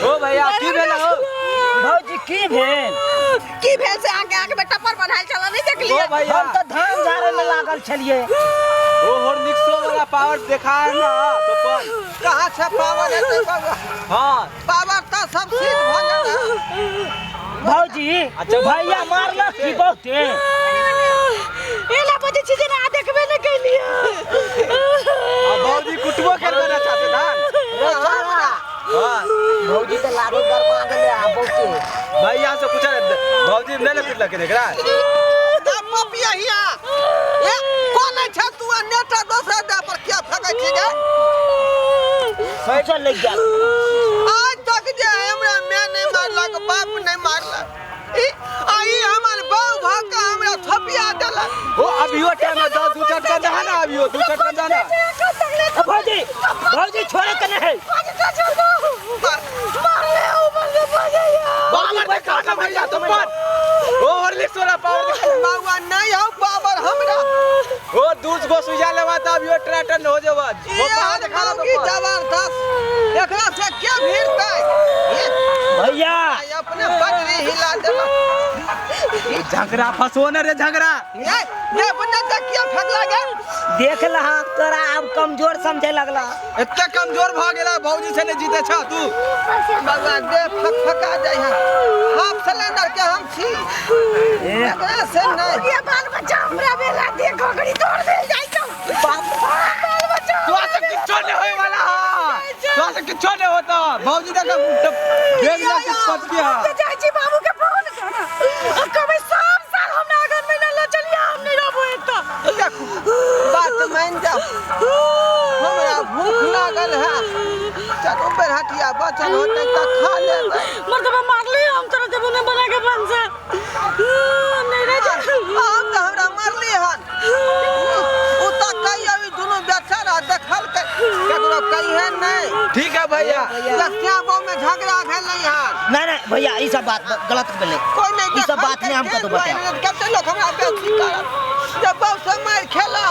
ओ भैया की भेल हो भौजी की भेल से आगे में टप्पर बनाल चला नहीं देख लिए हम तो धान झाड़े में लागल छलिए ओ हॉर्लिक्सो वाला पावर देखा है ना तो पर कहां से पावर है तो बाबा हां पावर तो सब चीज भ जाला भौजी भैया मारला की बहुते एला बजे चीज ना देखबे न कइलिए भौजी कुटबो करबे ना चाहते धान हां भौजी तो लागो गरमा गेले आ बहुते भैया से पूछा भौजी नहीं ले पिटला के देख रहा दा पपिया हिया ए कोन है तू नेटा दोसर दे पर क्या फकै छी गे सही लग गया आज तक जे हमरा मैं नहीं मारला के बाप नहीं मारला आई हमर बाऊ भाका हमरा थपिया देला ओ अभियो टाइम में दो चटका दे ना अभियो दो चटका दे ना भौजी छोड़े के नहीं मार ले ऊपर से भैया बाबर पे काका भैया तुम पर ओ हॉर्लिक्स वाला पावर दिखा बाबा नहीं हो पावर हमरा ओ दूध को सुजा लेवा त अभियो ट्रैक्टर हो जावा वो पावर दिखा की जबरदस्त एकरा से क्या भिड़तै भैया अपने पटरी हिला देला झगड़ा फसो न रे झगड़ा ये बन्ना तक क्या फगला गे देख लहा तोरा अब कमजोर समझे लगला इतना कमजोर भ गेला भौजी से ने जीते छ तू बाबा दे फका जाय है हाफ सिलेंडर के हम छी एकरा से नहीं ये बाल बच्चा हमरा बेला देख घड़ी तोड़ दे जाई तो बाल बच्चा तू से किछो नहीं होय वाला तू से किछो नहीं होता भौजी देख देख ना किस पट गया जाई छी बाबू के फोन कर कभी सब साल हम आंगन में न ले चलिए हम नहीं रहबो त देखो बात मान जा हमरा भूख लागल है चलो पर हटिया बचन होते त खा लेबै मर्दबा मार ली हम तोरा देबो न बना के बन से नहीं रे हम त हमरा मारली हन उ त कहियो ई दुनु बेचारा देखल के केकरो कहिए नहीं ठीक है भैया लसिया गांव में झगड़ा भेलै हन नहीं भैया ये सब बात गलत भेलै कोई नहीं ये सब बात नहीं हमको तो बता कते लोग हमरा बेइज्जती करत जब बहुत से मार खेला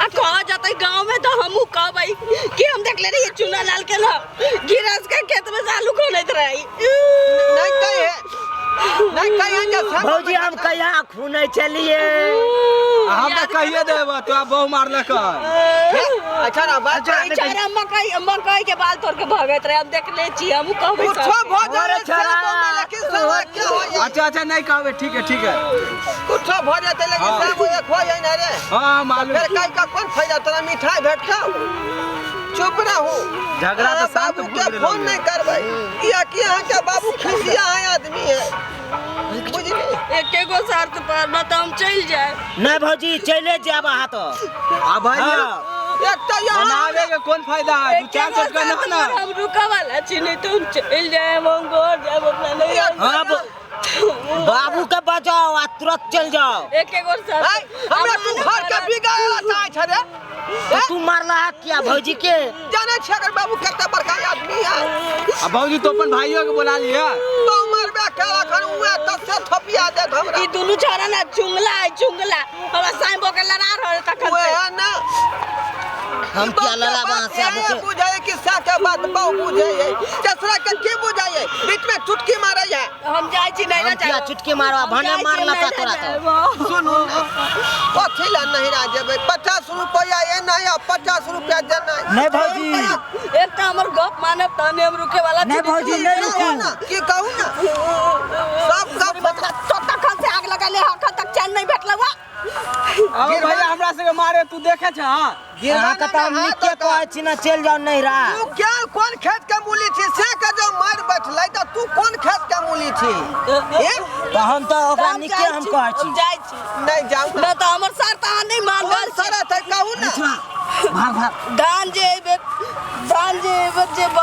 आ कह जाते गांव में तो हमहू कहबै कि हम देख ले रही चुना लाल के ना गिरस के खेत में आलू खोलत रही नहीं कहे नहीं कहे जे भौजी हम कहिया खूने चलिए हम त कहिए देबा तो बहु मारला कर अच्छा ना बात बेचारा मकई के बाल तोड़ के भागत रहे हम देख ले छी हमहू कहबै कुछो भोजन लेकिन समय क्या हो अच्छा नहीं कहबे ठीक है कुछो भो जाते लेकिन सब एक हो जाए ना रे हां मालूम फिर काई का कौन फायदा तोरा मिठाई भेट खाओ चुप ना हो झगड़ा तो शांत के फोन नहीं करबै किया कि यहां के बाबू खुशिया है आदमी है बुझली एके गो शर्त पर न तो हम चल जाए नहीं भौजी चले जाब हां तो आ भैया एक तो यहाँ बनावे के कौन फायदा है दो चार चटका ना हम रुका वाला छी नहीं तो हम चल जाए हम घर जाब अपना नहीं हां बाबू के बचाओ आ तुरंत चल जाओ एके गो शर्त हमरा तू घर के बिगाड़ला चाहे छ रे तो तू मारला क्या भौजी के जाने छ अगर बाबू कितना बड़का आदमी है अब भौजी तो अपन भाइयों के बुला लिया तो मरबे केला खन हुआ तब से थपिया दे हमरा ई दोनों छोरा ना चुंगला हमरा साइबो के लड़ा रहे तखन ओए से है ना हम क्या लड़ा वहां से अब के बुझाए कि सा के बात बहु बुझाए दूसरा के के बुझाए बीच में चुटकी मारे है हम जाई छी नहीं ना हम क्या चुटकी मारवा भने मारला का तोरा तो सुनो कथी ला नहीं रा जेबे 50 रुपया ए नहीं 50 रुपया देना नहीं भौजी एक तो हमर गप मानब तने हम रुके वाला नहीं भौजी नहीं रुकू ना की कहू ना सब गप तो तखन से आग लगा ले हखन तक चैन नहीं भेटला वा अब भैया हमरा से मारे तू देखे छ हां कता निके कहै छी ना चल जाओ नहीं रा तू क्या कौन खेत के मूली छी से के जो मार बैठलै त तू कौन खेत के मूली छी तो हम तो ओकरा निके हम कहै छी जाई छी नहीं जाऊ ना तो हमर सर ता नहीं मानल सर त कहू ना भाग धान जे